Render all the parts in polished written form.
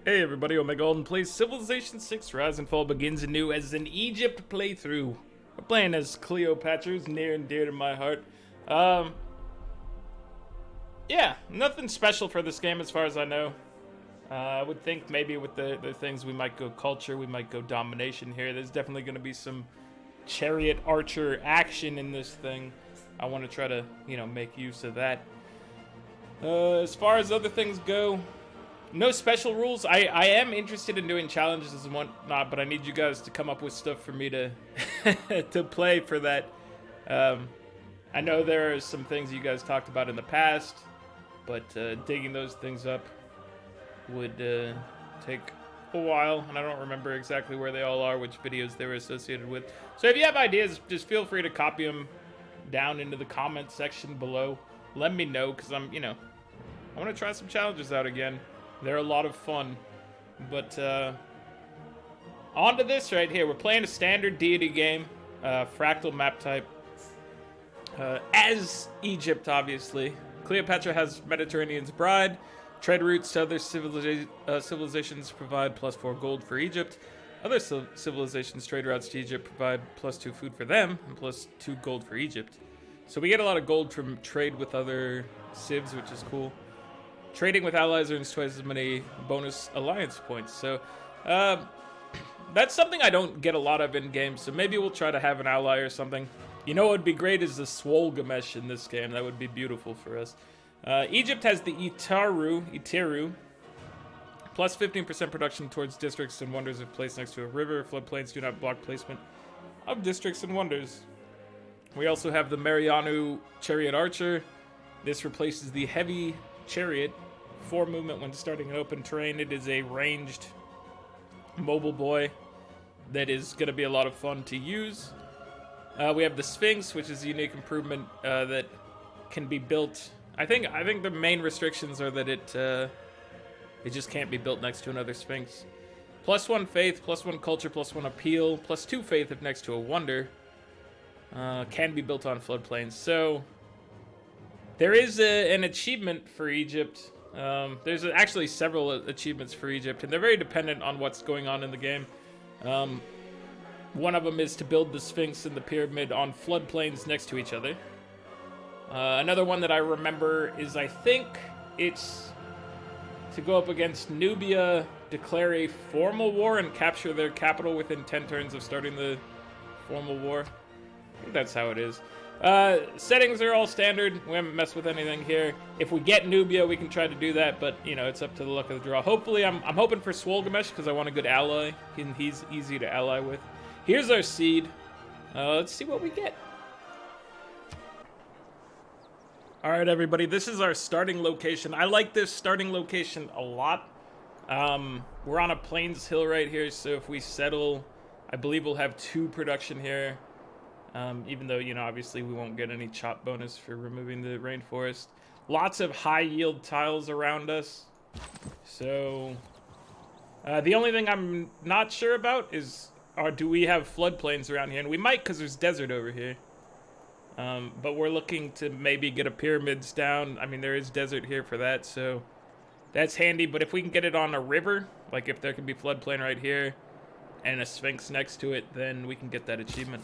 Hey everybody, Omega Alden plays Civilization 6 Rise and Fall begins anew as an Egypt playthrough. We're playing as Cleopatra, who's near and dear to my heart. Yeah, nothing special for this game as far as I know. I would think maybe with the things we might go culture, we might go domination here. There's definitely going to be some chariot archer action in this thing. I want to try to, make use of that. As far as other things go, no special rules. I am interested in doing challenges and whatnot, but I need you guys to come up with stuff for me to to play for that. I know there are some things you guys talked about in the past, but digging those things up would take a while, and I don't remember exactly where they all are, which videos they were associated with. So if you have ideas, just feel free to copy them down into the comment section below. Let me know, because I want to try some challenges out again. They're a lot of fun. But on to this right here. We're playing a standard deity game, fractal map type. As Egypt, obviously. Cleopatra has Mediterranean's bride. Trade routes to other civilizations provide +4 gold for Egypt. Other civilizations' trade routes to Egypt provide +2 food for them and +2 gold for Egypt. So we get a lot of gold from trade with other civs, which is cool. Trading with allies earns twice as many bonus alliance points. So that's something I don't get a lot of in games. So maybe we'll try to have an ally or something. You know what would be great is the Swolgamesh in this game. That would be beautiful for us. Egypt has the Iteru, plus 15% production towards districts and wonders if placed next to a river. Floodplains do not block placement of districts and wonders. We also have the Marianu Chariot Archer. This replaces the Heavy Chariot. 4 movement when starting an open terrain. It is a ranged mobile boy that is going to be a lot of fun to use. We have the Sphinx, which is a unique improvement that can be built. I think the main restrictions are that it just can't be built next to another Sphinx. +1 faith, +1 culture, +1 appeal, +2 faith if next to a wonder. Can be built on floodplains. So there is an achievement for Egypt. There's actually several achievements for Egypt, and they're very dependent on what's going on in the game. One of them is to build the Sphinx and the pyramid on floodplains next to each other. Another one that I remember is, I think it's to go up against Nubia, declare a formal war, and capture their capital within 10 turns of starting the formal war. I think that's how it is. Settings are all standard. We haven't messed with anything here. If we get Nubia, we can try to do that, but, it's up to the luck of the draw. Hopefully, I'm hoping for Swolgamesh because I want a good ally, and he's easy to ally with. Here's our seed. Let's see what we get. Alright, everybody, this is our starting location. I like this starting location a lot. We're on a plains hill right here, so if we settle, I believe we'll have 2 production here. Even though, obviously we won't get any chop bonus for removing the rainforest. Lots of high yield tiles around us. So, the only thing I'm not sure about is, do we have floodplains around here? And we might, because there's desert over here. But we're looking to maybe get a pyramids down. I mean, there is desert here for that, so that's handy. But if we can get it on a river, like if there can be floodplain right here and a Sphinx next to it, then we can get that achievement.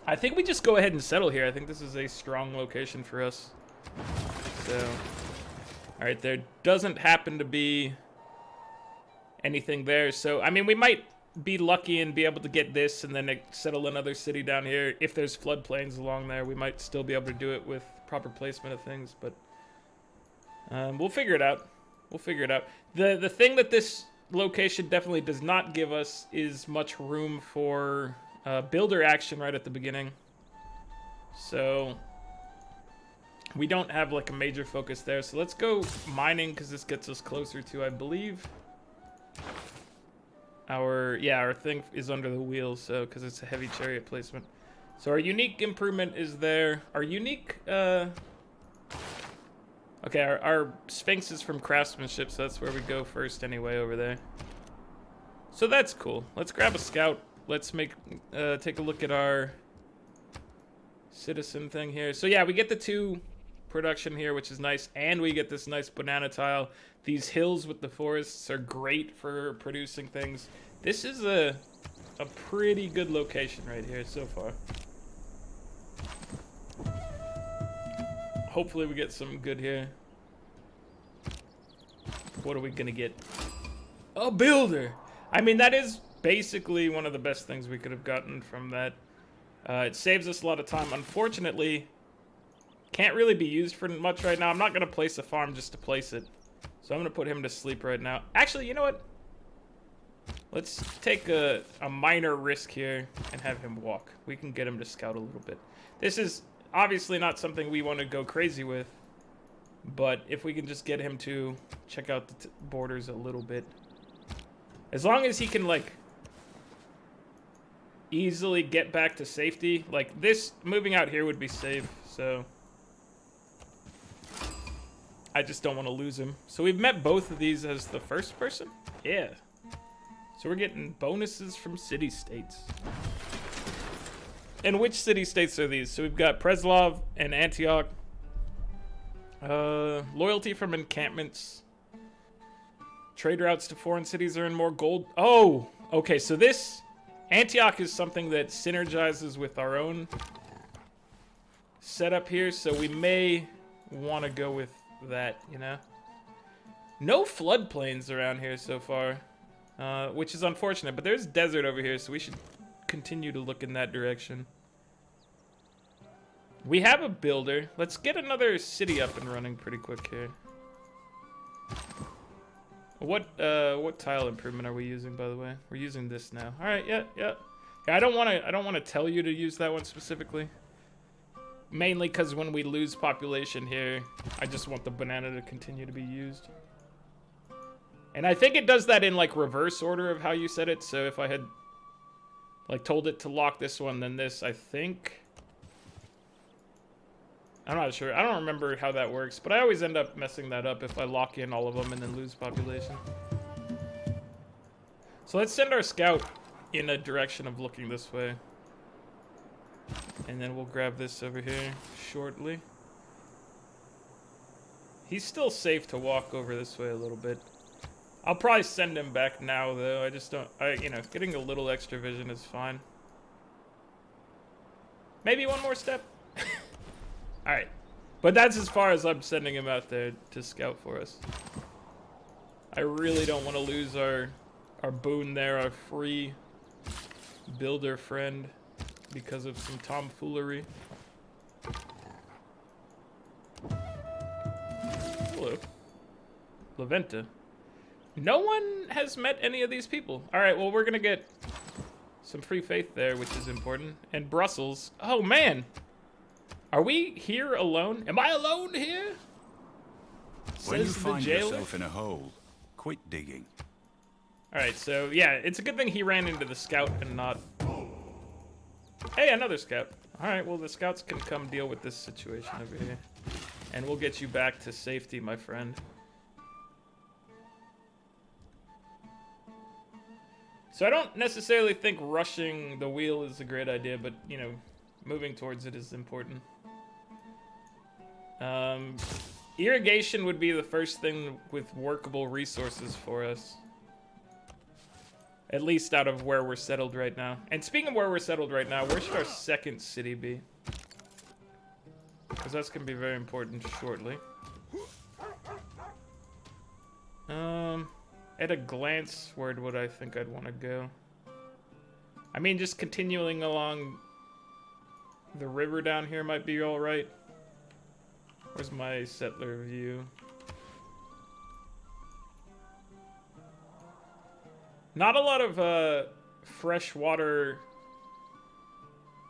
I think we just go ahead and settle here. I think this is a strong location for us. So, alright, there doesn't happen to be anything there. So, I mean, we might be lucky and be able to get this and then settle another city down here. If there's floodplains along there, we might still be able to do it with proper placement of things. But we'll figure it out. We'll figure it out. The thing that this location definitely does not give us is much room for builder action right at the beginning. So we don't have like a major focus there. So let's go mining because this gets us closer to, I believe, our thing is under the wheels, so because it's a heavy chariot placement. So our unique improvement is there. Our unique okay, our Sphinx is from craftsmanship, so that's where we go first anyway, over there. So that's cool. Let's grab a scout. Let's take a look at our citizen thing here. So yeah, we get the 2 production here, which is nice, and we get this nice banana tile. These hills with the forests are great for producing things. This is a pretty good location right here so far. Hopefully we get something good here. What are we gonna get? A builder! I mean, that is basically one of the best things we could have gotten from that. It saves us a lot of time. Unfortunately, can't really be used for much right now. I'm not gonna place a farm just to place it. So I'm gonna put him to sleep right now. Actually, you know what? Let's take a minor risk here and have him walk. We can get him to scout a little bit. This is obviously not something we want to go crazy with, but if we can just get him to check out the borders a little bit. As long as he can, like, easily get back to safety. Like, this, moving out here would be safe, so I just don't want to lose him. So we've met both of these as the first person? Yeah. So we're getting bonuses from city-states. And which city-states are these? So we've got Preslov and Antioch. Loyalty from encampments. Trade routes to foreign cities earn more gold. Oh! Okay, so this... Antioch is something that synergizes with our own setup here, so we may want to go with that, you know? No floodplains around here so far, which is unfortunate, but there's desert over here, so we should continue to look in that direction. We have a builder. Let's get another city up and running pretty quick here. What tile improvement are we using, by the way? We're using this now. All right, yeah. I don't want to tell you to use that one specifically. Mainly because when we lose population here, I just want the banana to continue to be used. And I think it does that in like reverse order of how you said it. So if I had like told it to lock this one, then this, I think. I'm not sure. I don't remember how that works, but I always end up messing that up if I lock in all of them and then lose population. So let's send our scout in a direction of looking this way. And then we'll grab this over here shortly. He's still safe to walk over this way a little bit. I'll probably send him back now, though. I just don't... you know, getting a little extra vision is fine. Maybe one more step. Alright. But that's as far as I'm sending him out there to scout for us. I really don't want to lose our boon there, our free builder friend, because of some tomfoolery. Hello. Leventa. No one has met any of these people. Alright, well, we're gonna get some free faith there, which is important. And Brussels. Oh, man! Are we here alone? Am I alone here? When you find yourself in a hole, quit digging. Alright, so yeah, it's a good thing he ran into the scout and not... Hey, another scout. Alright, well the scouts can come deal with this situation over here. And we'll get you back to safety, my friend. So I don't necessarily think rushing the wheel is a great idea, but, you know, moving towards it is important. Irrigation would be the first thing with workable resources for us. At least out of where we're settled right now. And speaking of where we're settled right now, where should our second city be? Because that's going to be very important shortly. At a glance, where would I think I'd want to go? I mean, just continuing along the river down here might be alright. Where's my settler view? Not a lot of fresh water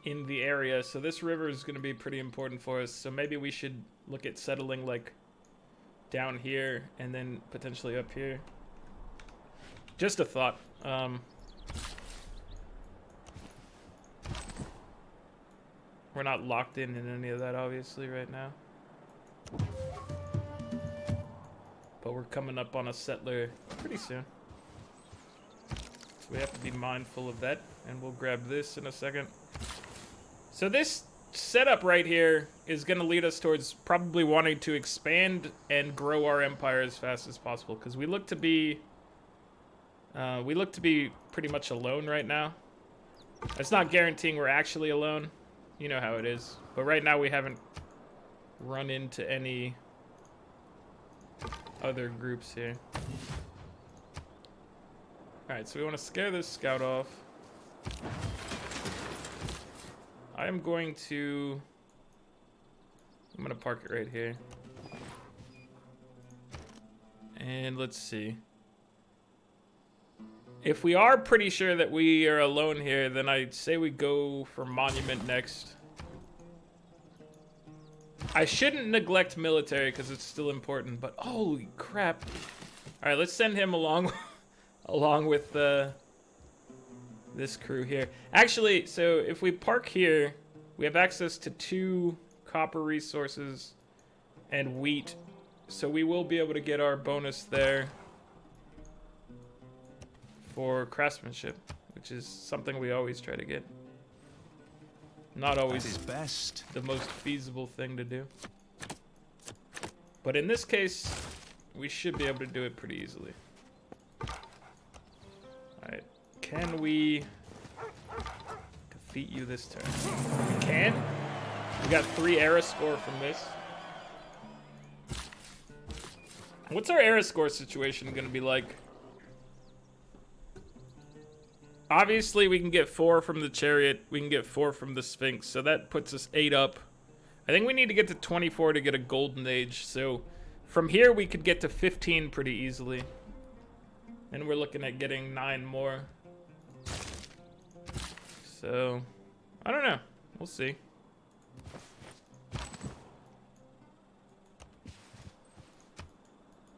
in the area, so this river is going to be pretty important for us. So maybe we should look at settling like down here and then potentially up here. Just a thought. We're not locked in any of that, obviously, right now. But we're coming up on a settler pretty soon. So we have to be mindful of that. And we'll grab this in a second. So this setup right here is going to lead us towards probably wanting to expand and grow our empire as fast as possible, because we look to be pretty much alone right now. That's not guaranteeing we're actually alone. You know how it is. But right now we haven't run into any other groups here. Alright, so we want to scare this scout off. I'm going to park it right here. And let's see. If we are pretty sure that we are alone here, then I'd say we go for monument next. I shouldn't neglect military because it's still important, but holy crap. All right, let's send him along with this crew here. Actually, so if we park here, we have access to 2 copper resources and wheat. So we will be able to get our bonus there for craftsmanship, which is something we always try to get. Not always best. The most feasible thing to do. But in this case, we should be able to do it pretty easily. Alright, can we defeat you this turn? We can. We got 3 era score from this. What's our era score situation gonna be like? Obviously, we can get 4 from the chariot. We can get 4 from the Sphinx. So that puts us 8 up. I think we need to get to 24 to get a golden age. So from here, we could get to 15 pretty easily. And we're looking at getting 9 more. So, I don't know. We'll see.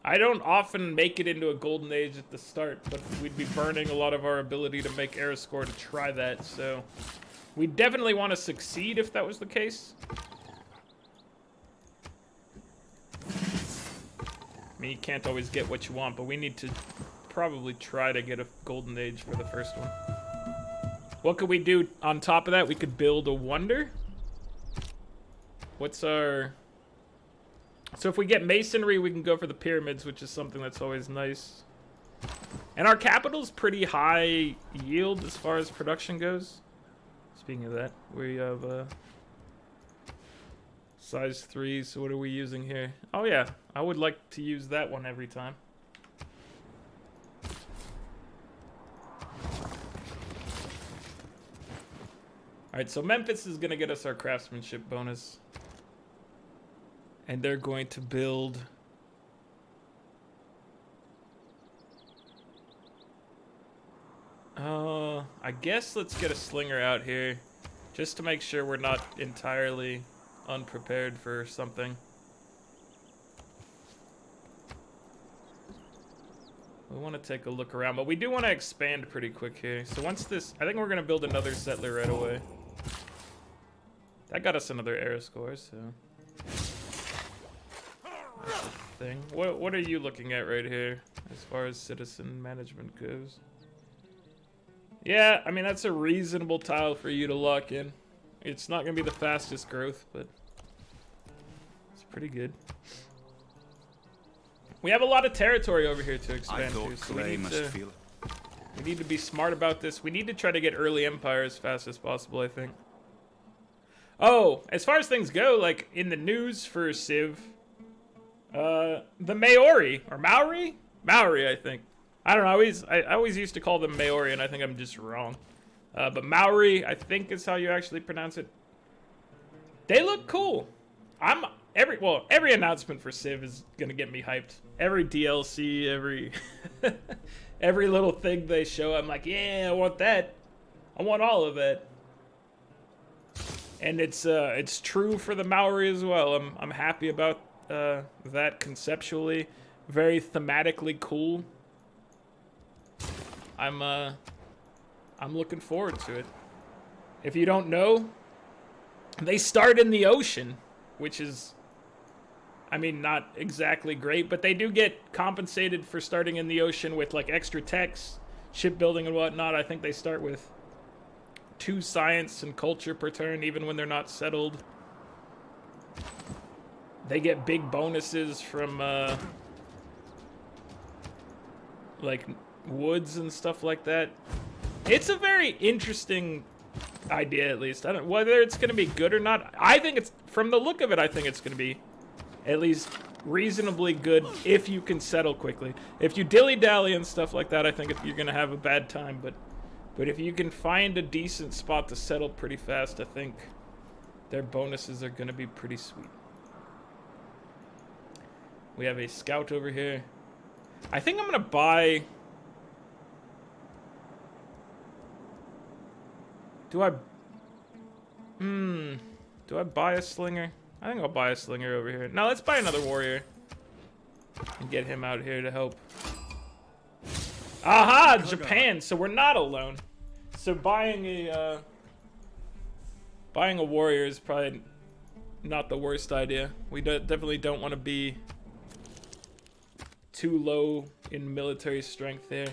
I don't often make it into a golden age at the start, but we'd be burning a lot of our ability to make era score to try that, so we definitely want to succeed if that was the case. I mean, you can't always get what you want, but we need to probably try to get a golden age for the first one. What could we do on top of that? We could build a wonder. What's our... So if we get masonry, we can go for the pyramids, which is something that's always nice. And our capital's pretty high yield as far as production goes. Speaking of that, we have size 3, so what are we using here? Oh yeah, I would like to use that one every time. Alright, so Memphis is going to get us our craftsmanship bonus. And they're going to build... I guess let's get a slinger out here. Just to make sure we're not entirely unprepared for something. We want to take a look around, but we do want to expand pretty quick here. So once this... I think we're going to build another settler right away. That got us another era score, so... thing. What are you looking at right here as far as citizen management goes? Yeah, I mean, that's a reasonable tile for you to lock in. It's not going to be the fastest growth, but it's pretty good. We have a lot of territory over here to expand to, so we need to be smart about this. We need to try to get early empire as fast as possible, I think. Oh, as far as things go, like in the news for Civ, the Maori, or Maori? Maori, I think. I don't know, I always used to call them Maori, and I think I'm just wrong. But Maori, I think is how you actually pronounce it. They look cool. Every announcement for Civ is gonna get me hyped. Every DLC, every little thing they show, I'm like, yeah, I want that. I want all of it. And it's true for the Maori as well. I'm happy about that conceptually. Very thematically cool. I'm looking forward to it. If you don't know, they start in the ocean, which is, I mean, not exactly great, but they do get compensated for starting in the ocean with like extra techs, shipbuilding and whatnot. I think they start with 2 science and culture per turn, even when they're not settled. They get big bonuses from, like, woods and stuff like that. It's a very interesting idea, at least. I don't whether it's going to be good or not. I think it's, from the look of it, I think it's going to be at least reasonably good if you can settle quickly. If you dilly-dally and stuff like that, I think you're going to have a bad time. But if you can find a decent spot to settle pretty fast, I think their bonuses are going to be pretty sweet. We have a scout over here. I think I'm going to buy... Do I buy a slinger? I think I'll buy a slinger over here. No, let's buy another warrior. And get him out here to help. Aha! Japan! So we're not alone. So buying a warrior is probably not the worst idea. We definitely don't want to be too low in military strength there.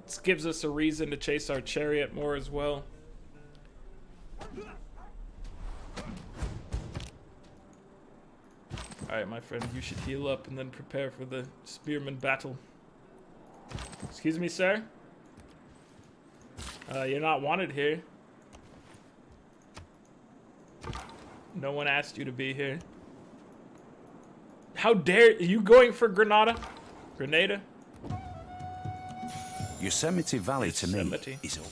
This gives us a reason to chase our chariot more as well. Alright, my friend, you should heal up and then prepare for the spearman battle. Excuse me, sir? You're not wanted here. No one asked you to be here. How dare you going for Granada? Grenada? Yosemite Valley to me is all.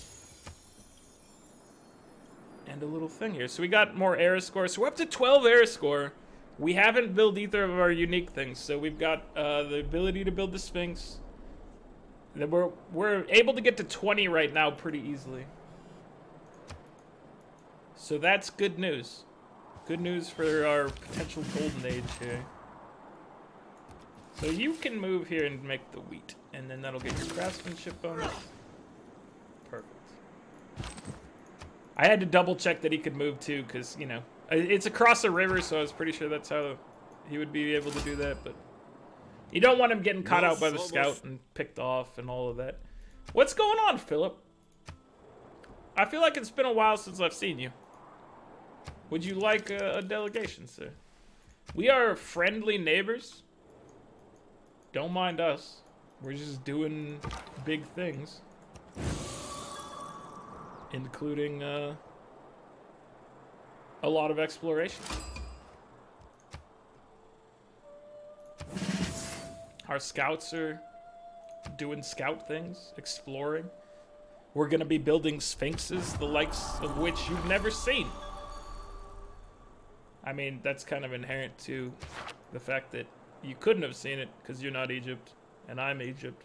And a little thing here. So we got more era score. So we're up to 12 era score. We haven't built either of our unique things. So we've got the ability to build the Sphinx. We're able to get to 20 right now pretty easily. So that's good news. Good news for our potential golden age here. So you can move here and make the wheat. And then that'll get your craftsmanship bonus. Perfect. I had to double check that he could move too, because, you know, it's across a river, so I was pretty sure that's how he would be able to do that, but you don't want him getting caught out by the scout and picked off and all of that. What's going on, Philip? I feel like it's been a while since I've seen you. Would you like a delegation, sir? We are friendly neighbors. Don't mind us. We're just doing big things. Including a lot of exploration. Our scouts are doing scout things, exploring. We're gonna be building sphinxes, the likes of which you've never seen. I mean, that's kind of inherent to the fact that you couldn't have seen it because you're not Egypt, and I'm Egypt,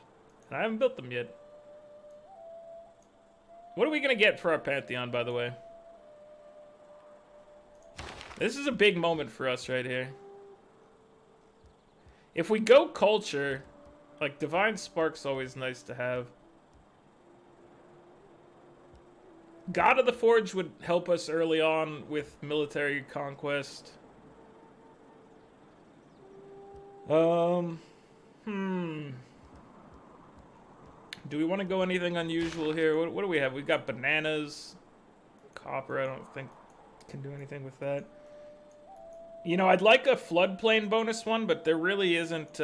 and I haven't built them yet. What are we gonna get for our Pantheon, by the way? This is a big moment for us right here. If we go culture, like Divine Spark's always nice to have. God of the Forge would help us early on with military conquest. Do we want to go anything unusual here? What do we have? We've got bananas. Copper, I don't think can do anything with that. You know, I'd like a floodplain bonus one, but there really isn't,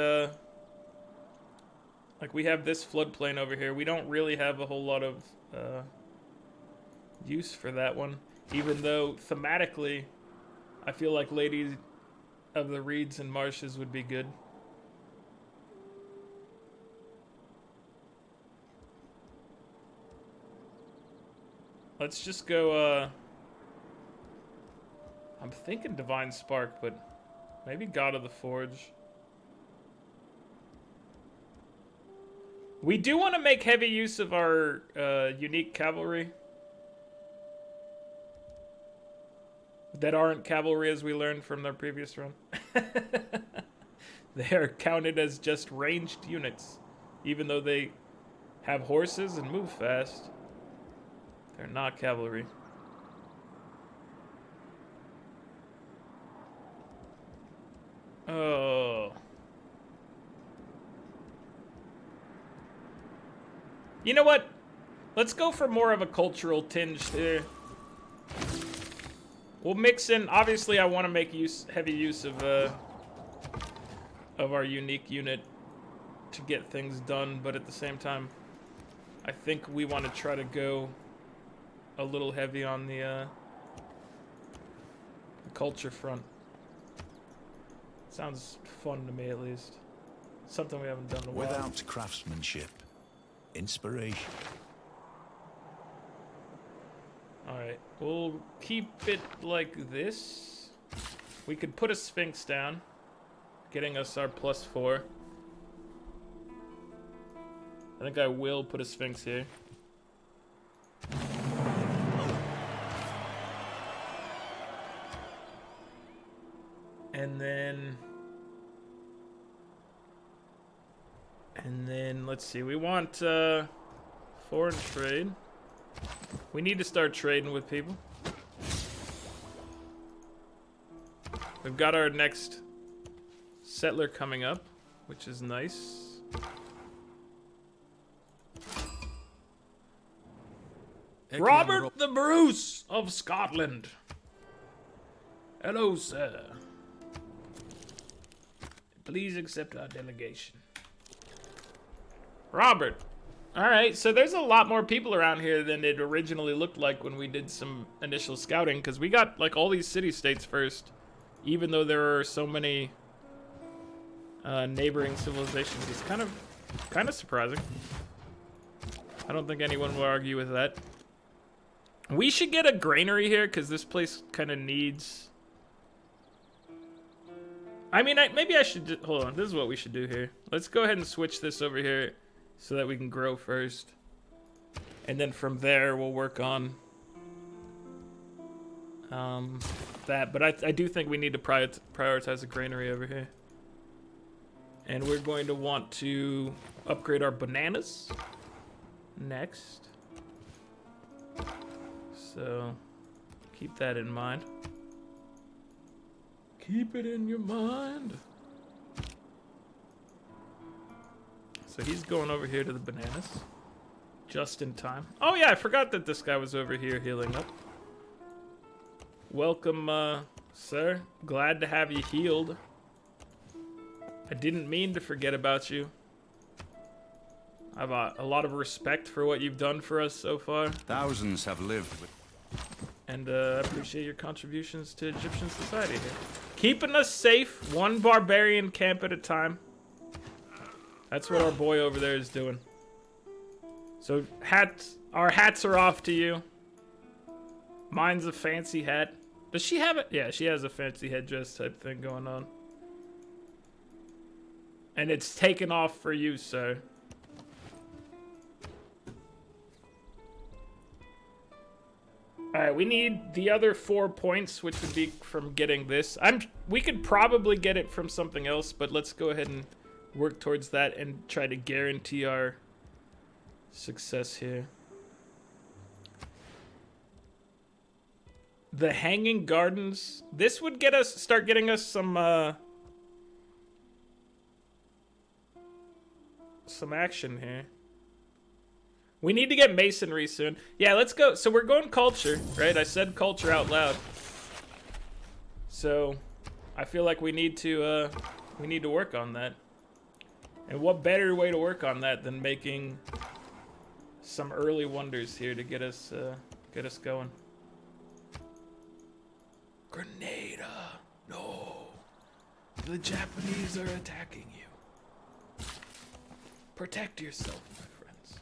like, we have this floodplain over here. We don't really have a whole lot of use for that one. Even though, thematically, I feel like Lady of the Reeds and Marshes would be good. Let's just go, I'm thinking Divine Spark, but maybe God of the Forge. We do want to make heavy use of our unique cavalry. That aren't cavalry, as we learned from their previous run. They are counted as just ranged units. Even though they have horses and move fast. They're not cavalry. Oh. You know what? Let's go for more of a cultural tinge here. We'll mix in. Obviously, I want to make heavy use of our unique unit to get things done, but at the same time, I think we want to try to go a little heavy on the culture front. Sounds fun to me, at least. Something we haven't done in a while. Without craftsmanship, inspiration. Alright, we'll keep it like this. We could put a Sphinx down, getting us our +4. I think I will put a Sphinx here. And then let's see, we want foreign trade. We need to start trading with people. We've got our next settler coming up, which is nice. Robert the Bruce of Scotland. Hello, sir. Please accept our delegation. Robert. Alright, so there's a lot more people around here than it originally looked like when we did some initial scouting, because we got like all these city-states first, even though there are so many neighboring civilizations. It's kind of surprising. I don't think anyone will argue with that. We should get a granary here, because this place kind of needs... I mean, maybe I should... Hold on, this is what we should do here. Let's go ahead and switch this over here so that we can grow first. And then from there, we'll work on that. But I do think we need to prioritize a granary over here. And we're going to want to upgrade our bananas next. So keep that in mind. Keep it in your mind. So he's going over here to the bananas. Just in time. Oh yeah, I forgot that this guy was over here healing up. Welcome, sir. Glad to have you healed. I didn't mean to forget about you. I have a lot of respect for what you've done for us so far. Thousands have lived with... And I appreciate your contributions to Egyptian society here. Keeping us safe, one barbarian camp at a time. That's what our boy over there is doing. So our hats are off to you. Mine's a fancy hat. Does she have it? Yeah, she has a fancy headdress type thing going on. And it's taken off for you, sir. Alright, we need the other 4 points, which would be from getting this. We could probably get it from something else, but let's go ahead and work towards that and try to guarantee our success here. The Hanging Gardens. This would start getting us some action here. We need to get masonry soon. Yeah, let's go. So we're going culture, right? I said culture out loud. So I feel like we need to work on that. And what better way to work on that than making some early wonders here to get us going. Grenada. No. The Japanese are attacking you. Protect yourself, my friends.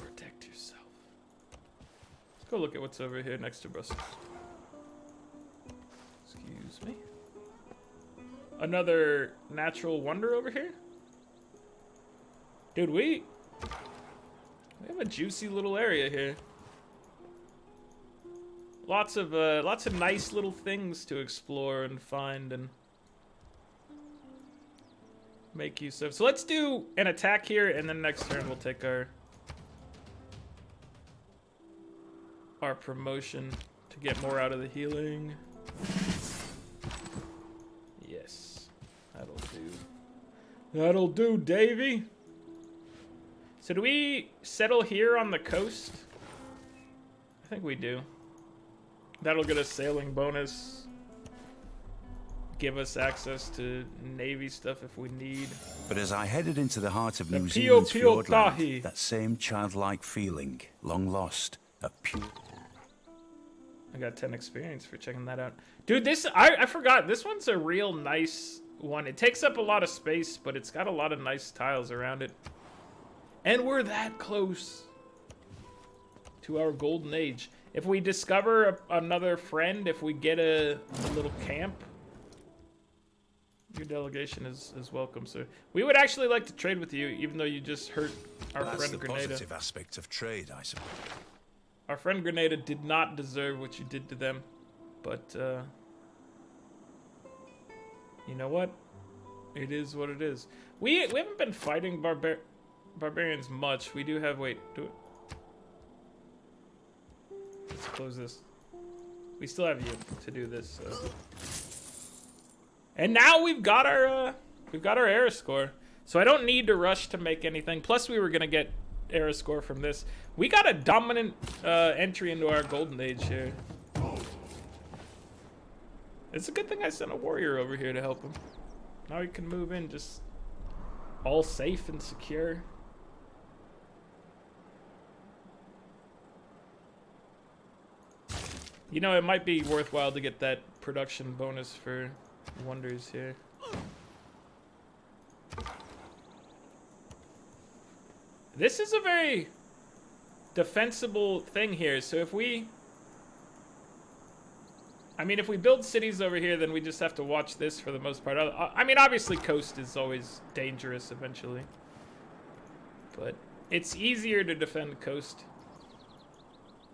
Protect yourself. Let's go look at what's over here next to Brussels. Excuse me. Another natural wonder over here? Dude, we have a juicy little area here. Lots of nice little things to explore and find and make use of. So let's do an attack here, and then next turn we'll take our promotion to get more out of the healing. Yes, that'll do. That'll do, Davey. So do we settle here on the coast? I think we do. That'll get us sailing bonus. Give us access to navy stuff if we need. But as I headed into the heart of New Pio Zealand's Pio fjordland, Tahi. that same childlike feeling, long lost, of pure... I got 10 experience for checking that out. Dude, this, I forgot, this one's a real nice one. It takes up a lot of space, but it's got a lot of nice tiles around it. And we're that close to our golden age. If we discover another friend, if we get a little camp, your delegation is welcome, sir. We would actually like to trade with you, even though you just hurt our friend Grenada. That's the positive aspect of trade, I suppose. Our friend Grenada did not deserve what you did to them, but you know what? It is what it is. We haven't been fighting barbarians much. We do have, wait, do it. Let's close this. We still have you to do this. So. And now we've got our era score. So I don't need to rush to make anything. Plus we were gonna get era score from this. We got a dominant entry into our golden age here. It's a good thing I sent a warrior over here to help him. Now he can move in just all safe and secure. You know, it might be worthwhile to get that production bonus for wonders here. This is a very defensible thing here. So if we... I mean, if we build cities over here, then we just have to watch this for the most part. I mean, obviously coast is always dangerous eventually. But it's easier to defend coast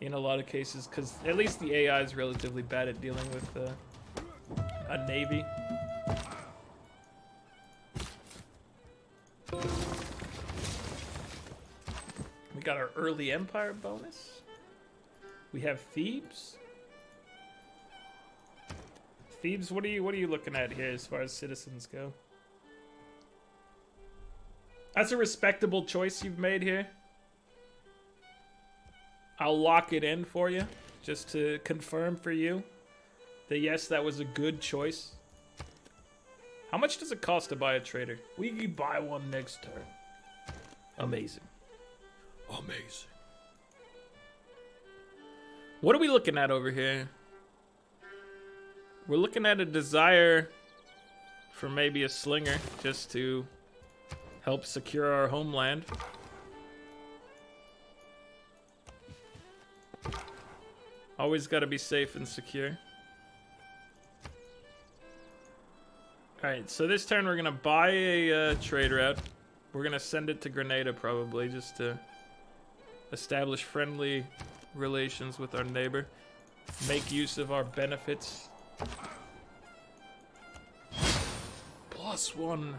in a lot of cases, because at least the AI is relatively bad at dealing with a navy. We got our early empire bonus. We have Thebes. Thebes, what are you looking at here as far as citizens go? That's a respectable choice you've made here. I'll lock it in for you, just to confirm for you that yes, that was a good choice. How much does it cost to buy a trader? We can buy one next turn. Amazing. Amazing. What are we looking at over here? We're looking at a desire for maybe a slinger, just to help secure our homeland. Always got to be safe and secure. Alright, so this turn we're going to buy a trade route. We're going to send it to Grenada probably, just to establish friendly relations with our neighbor. Make use of our benefits. +1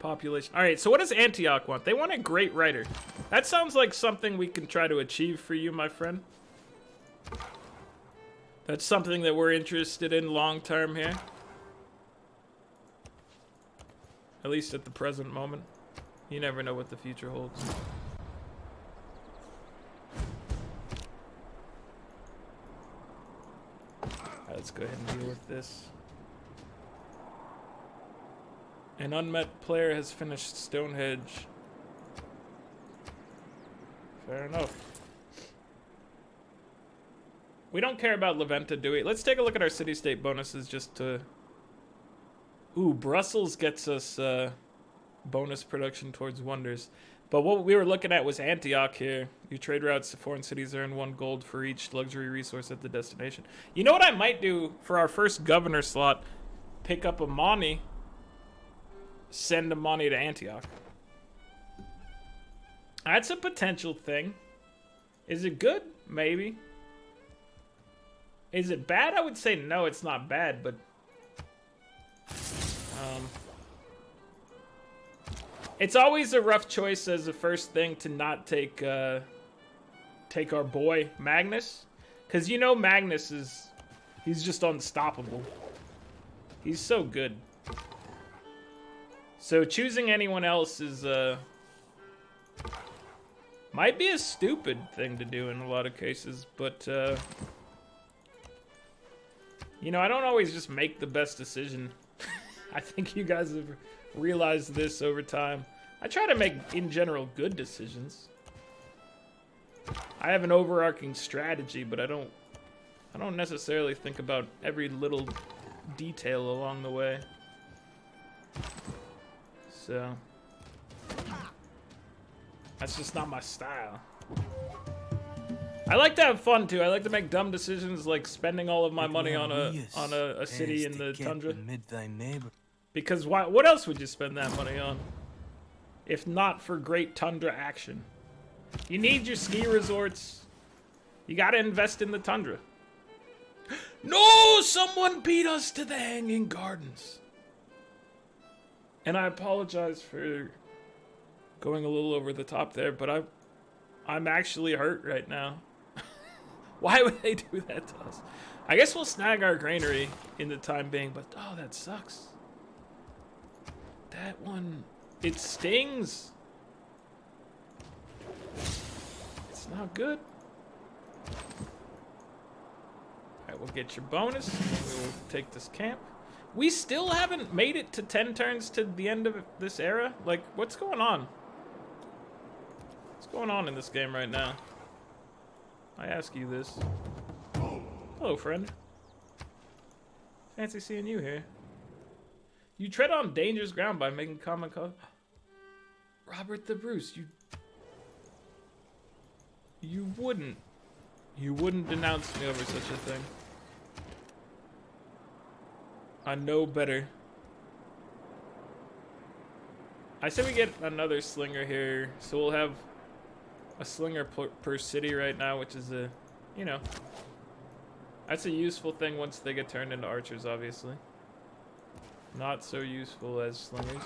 population. Alright, so what does Antioch want? They want a great writer. That sounds like something we can try to achieve for you, my friend. That's something that we're interested in long term here. At least at the present moment. You never know what the future holds. Alright, let's go ahead and deal with this. An unmet player has finished Stonehenge. Fair enough. We don't care about Leventa, do we? Let's take a look at our city-state bonuses just to... Ooh, Brussels gets us bonus production towards wonders. But what we were looking at was Antioch here. Your trade routes to foreign cities earn 1 gold for each luxury resource at the destination. You know what I might do for our first governor slot? Pick up a Mani. Send a Mani to Antioch. That's a potential thing. Is it good? Maybe. Is it bad? I would say no, it's not bad, but... it's always a rough choice as a first thing to not take take our boy Magnus. Because you know Magnus is... he's just unstoppable. He's so good. So choosing anyone else is... might be a stupid thing to do in a lot of cases, but... You know, I don't always just make the best decision. I think you guys have realized this over time. I try to make, in general, good decisions. I have an overarching strategy, but I don't necessarily think about every little detail along the way. So that's just not my style. I like to have fun too. I like to make dumb decisions, like spending all of my money on a city in the tundra. Because what else would you spend that money on? If not for great tundra action. You need your ski resorts. You gotta invest in the tundra. No! Someone beat us to the Hanging Gardens. And I apologize for going a little over the top there, but I'm actually hurt right now. Why would they do that to us? I guess we'll snag our granary in the time being, but oh, that sucks. That one, it stings. It's not good. Alright, we'll get your bonus. We will take this camp. We still haven't made it to 10 turns to the end of this era? Like, what's going on? What's going on in this game right now? I ask you this. Hello, friend. Fancy seeing you here. You tread on dangerous ground by making common cause. Robert the Bruce, you wouldn't denounce me over such a thing. I know better. I say we get another slinger here, so we'll have a slinger per city right now, which is a, you know, that's a useful thing once they get turned into archers, obviously. Not so useful as slingers.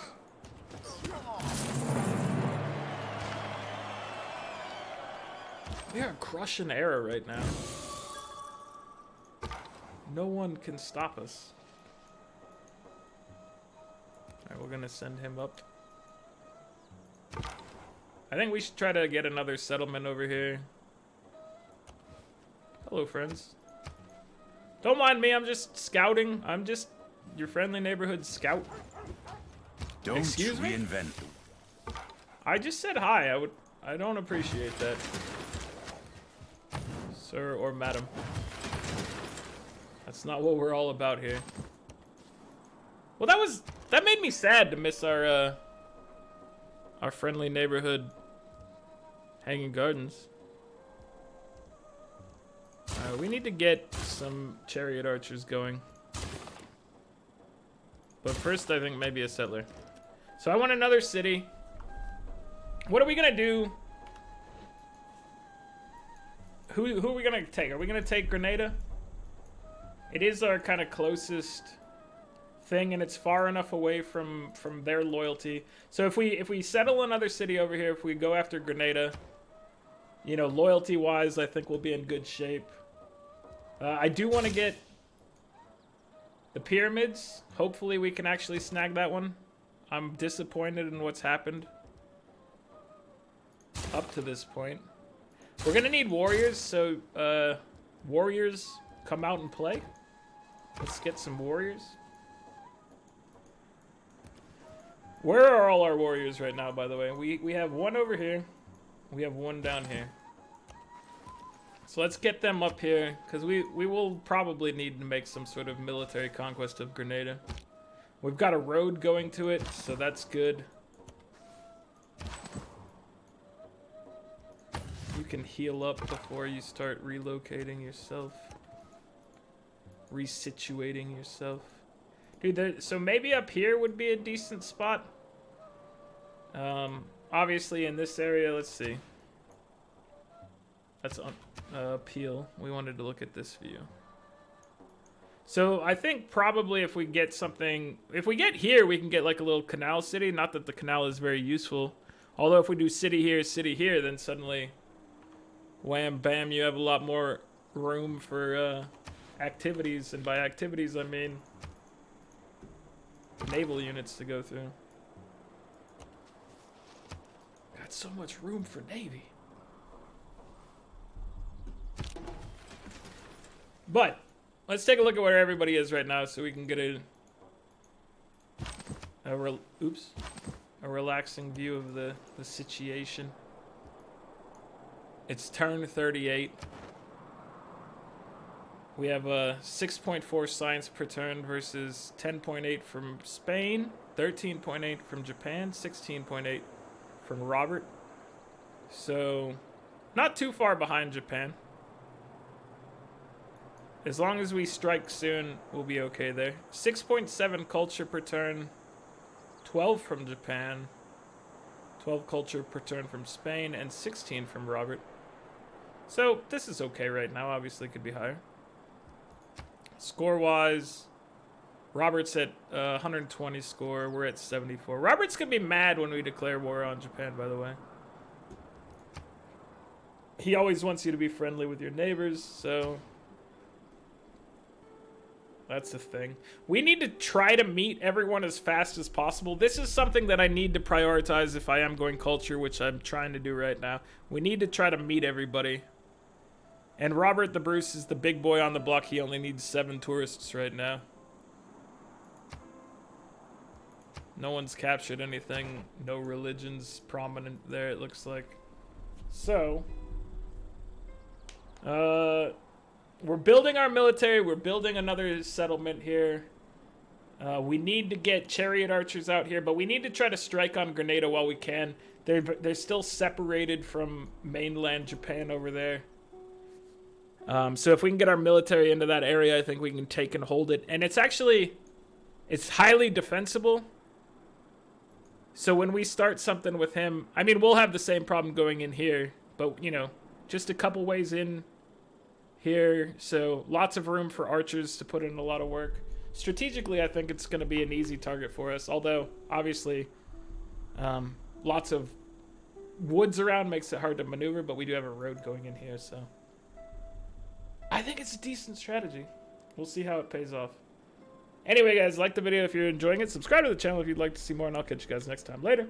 We are crushing era right now. No one can stop us. Alright, we're gonna send him up. I think we should try to get another settlement over here. Hello, friends. Don't mind me, I'm just scouting. I'm just your friendly neighborhood scout. Don't Excuse me? reinvent. I just said hi. I don't appreciate that. Sir or madam. That's not what we're all about here. Well, that made me sad to miss our friendly neighborhood Hanging Gardens. We need to get some chariot archers going. But first, I think maybe a settler. So I want another city. What are we gonna do? Who are we gonna take? Are we gonna take Grenada? It is our kind of closest thing, and it's far enough away from their loyalty. So if we settle another city over here, if we go after Grenada, you know, loyalty-wise, I think we'll be in good shape. I do want to get the pyramids. Hopefully we can actually snag that one. I'm disappointed in what's happened up to this point. We're gonna need warriors, so warriors come out and play. Let's get some warriors. Where are all our warriors right now, by the way? We have one over here. We have one down here. So let's get them up here, because we will probably need to make some sort of military conquest of Grenada. We've got a road going to it, so that's good. You can heal up before you start relocating yourself. Resituating yourself. Dude, so maybe up here would be a decent spot. Obviously in this area, let's see. That's on Peel. We wanted to look at this view. So I think probably if we get something, if we get here, we can get like a little canal city. Not that the canal is very useful. Although if we do city here, then suddenly, wham, bam, you have a lot more room for activities. And by activities, I mean naval units to go through. Got so much room for Navy. But Let's take a look at where everybody is right now so we can get a relaxing view of the situation. It's turn 38. We have a 6.4 science per turn versus 10.8 from Spain, 13.8 from Japan, 16.8 from Robert. So, not too far behind Japan. As long as we strike soon, we'll be okay there. 6.7 culture per turn, 12 from Japan, 12 culture per turn from Spain, and 16 from Robert. So, this is okay right now. Obviously, could be higher. Score-wise, Robert's at 120 score. We're at 74. Robert's going to be mad when we declare war on Japan, by the way. He always wants you to be friendly with your neighbors, so that's the thing. We need to try to meet everyone as fast as possible. This is something that I need to prioritize if I am going culture, which I'm trying to do right now. We need to try to meet everybody. And Robert the Bruce is the big boy on the block. He only needs 7 tourists right now. No one's captured anything. No religions prominent there, it looks like. So, we're building our military. We're building another settlement here. We need to get chariot archers out here, but we need to try to strike on Grenada while we can. They're still separated from mainland Japan over there. So if we can get our military into that area, I think we can take and hold it. And it's highly defensible. So when we start something with him, I mean, we'll have the same problem going in here, but, you know, just a couple ways in here. So lots of room for archers to put in a lot of work. Strategically, I think it's going to be an easy target for us. Although, obviously, lots of woods around makes it hard to maneuver, but we do have a road going in here, so I think it's a decent strategy. We'll see how it pays off. Anyway, guys, like the video if you're enjoying it. Subscribe to the channel if you'd like to see more, and I'll catch you guys next time. Later.